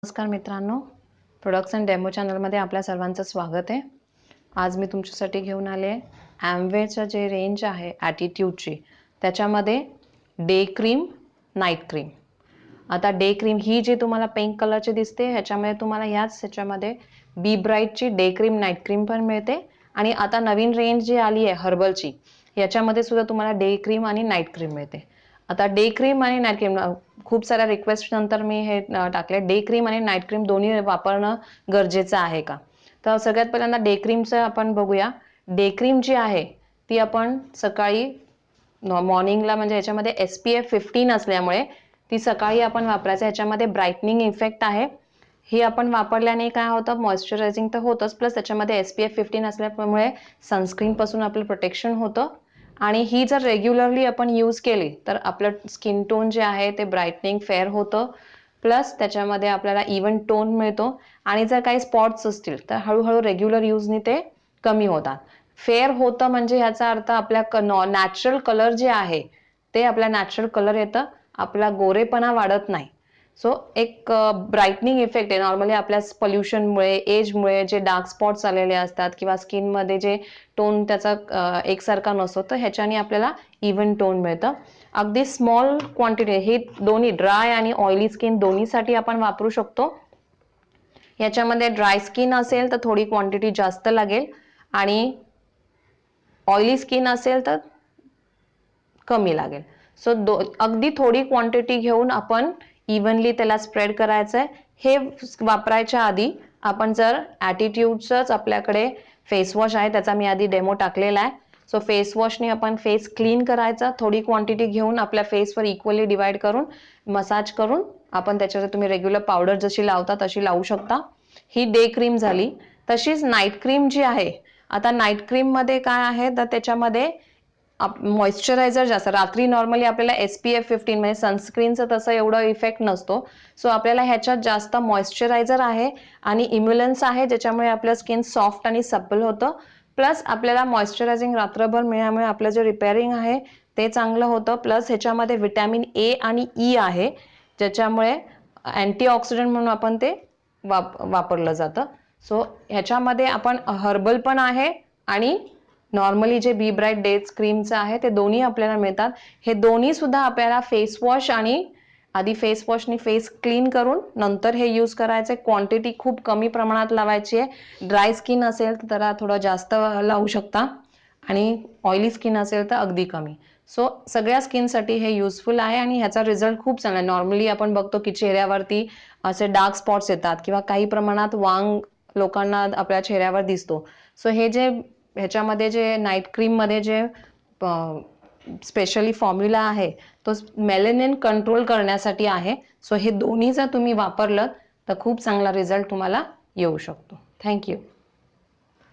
नमस्कार मित्रांनो, products and demo चॅनलमध्ये आपल्या सर्वांचं स्वागत आहे. आज मी तुमच्यासाठी घेऊन आले ॲमवेचं जे रेंज आहे ॲटिट्यूडची, त्याच्यामध्ये डे क्रीम, नाईट क्रीम. आता डे क्रीम ही जी तुम्हाला पिंक कलरची दिसते, ह्याच्यामध्ये तुम्हाला ह्याच्यामध्ये बी ब्राईटची डे क्रीम, नाईट क्रीम पण मिळते. आणि आता नवीन रेंज जी आली आहे हर्बलची, याच्यामध्ये सुद्धा तुम्हाला डे क्रीम आणि नाईट क्रीम मिळते. आता डे क्रीम आणि नाईट क्रीम खूप साऱ्या रिक्वेस्ट नंतर मी हे टाकले, डे क्रीम आणि नाईट क्रीम दोन्ही वापरणं गरजेचं आहे का. तर सगळ्यात पहिल्यांदा डे क्रीमचं आपण बघूया. डे क्रीम जी आहे ती आपण सकाळी मॉर्निंगला, म्हणजे याच्यामध्ये SPF 15 असल्यामुळे ती सकाळी आपण वापरायचं. ह्याच्यामध्ये ब्राईटनिंग इफेक्ट आहे. ही आपण वापरल्याने काय होतं, मॉइश्चरायझिंग तर होतंच, प्लस त्याच्यामध्ये SPF 15 असल्यामुळे सनस्क्रीनपासून आपलं प्रोटेक्शन होतं. आणि ही जर रेग्युलरली आपण यूज केली तर आपलं स्किन टोन जे आहे ते ब्राईटनिंग फेअर होतं, प्लस त्याच्यामध्ये आपल्याला इव्हन टोन मिळतो. आणि जर काही स्पॉट्स असतील तर हळूहळू रेग्युलर यूजनी ते कमी होतात. फेअर होतं म्हणजे ह्याचा अर्थ आपल्या नॅचरल कलर जे आहे ते आपला नॅचरल कलर येतं, आपला गोरेपणा वाढत नाही. सो एक ब्राईटनिंग इफेक्ट आहे. नॉर्मली आपल्या पोल्युशनमुळे, एजमुळे जे डार्क स्पॉट्स आलेले असतात किंवा स्किनमध्ये जे टोन त्याचा एकसारखा नसतो, तर ह्याच्याने आपल्याला इव्हन टोन मिळतं. अगदी स्मॉल क्वांटिटी, हे दोन्ही ड्राय आणि ऑइली स्किन दोन्हीसाठी आपण वापरू शकतो. याच्यामध्ये ड्राय स्किन असेल तर थोडी क्वांटिटी जास्त लागेल आणि ऑइली स्किन असेल तर कमी लागेल. सो अगदी थोडी क्वांटिटी घेऊन आपण इव्हनली त्याला स्प्रेड करायचं आहे. हे वापरायच्या आधी आपण जर ॲटिट्यूडचंच आपल्याकडे फेस वॉश आहे, त्याचा मी आधी डेमो टाकलेला आहे. सो फेस वॉशने आपण फेस क्लीन करायचा. थोडी क्वांटिटी घेऊन आपल्या फेसवर इक्वली डिवाइड करून मसाज करून आपण त्याच्यावर तुम्ही रेग्युलर पावडर जशी लावता तशी लावू शकता. ही डे क्रीम झाली. तशीच नाईट क्रीम जी आहे, आता नाईट क्रीममध्ये काय आहे तर त्याच्यामध्ये मॉइश्चरायझर जास्त. रात्री नॉर्मली आपल्याला SPF 15 म्हणजे सनस्क्रीनचं तसं एवढं इफेक्ट नसतो. सो आपल्याला ह्याच्यात जास्त मॉइश्चरायझर आहे आणि इम्युलन्स आहे, ज्याच्यामुळे आपलं स्किन सॉफ्ट आणि सपल होतं. प्लस आपल्याला मॉइश्चरायझिंग रात्रभर मिळाल्यामुळे आपलं जे रिपेअरिंग आहे ते चांगलं होतं. प्लस ह्याच्यामध्ये व्हिटॅमिन A आणि E आहे, ज्याच्यामुळे अँटीऑक्सिडंट म्हणून आपण ते वापरलं जातं. सो ह्याच्यामध्ये आपण हर्बल पण आहे आणि नॉर्मली जे बी ब्राईट डेज क्रीमचं आहे ते दोन्ही आपल्याला मिळतात. हे दोन्ही सुद्धा आपल्याला फेस वॉश आणि आधी फेस वॉशनी फेस क्लीन करून नंतर हे यूज करायचे. क्वांटिटी खूप कमी प्रमाणात लावायची आहे. ड्राय स्किन असेल तर त्याला थोडं जास्त लावू शकता आणि ऑइली स्किन असेल तर अगदी कमी. सो सगळ्या स्किनसाठी हे युजफुल आहे आणि ह्याचा रिझल्ट खूप चांगला आहे. नॉर्मली आपण बघतो की चेहऱ्यावरती असे डार्क स्पॉट्स येतात किंवा काही प्रमाणात वांग लोकांना आपल्या चेहऱ्यावर दिसतो. सो हे जे ह्याच्यामध्ये जे नाईट क्रीममध्ये जे स्पेशली फॉर्म्युला आहे तो मेलॅनिन कंट्रोल करण्यासाठी आहे. सो हे दोन्ही जर तुम्ही वापरलं तर खूप चांगला रिझल्ट तुम्हाला येऊ शकतो. थँक्यू.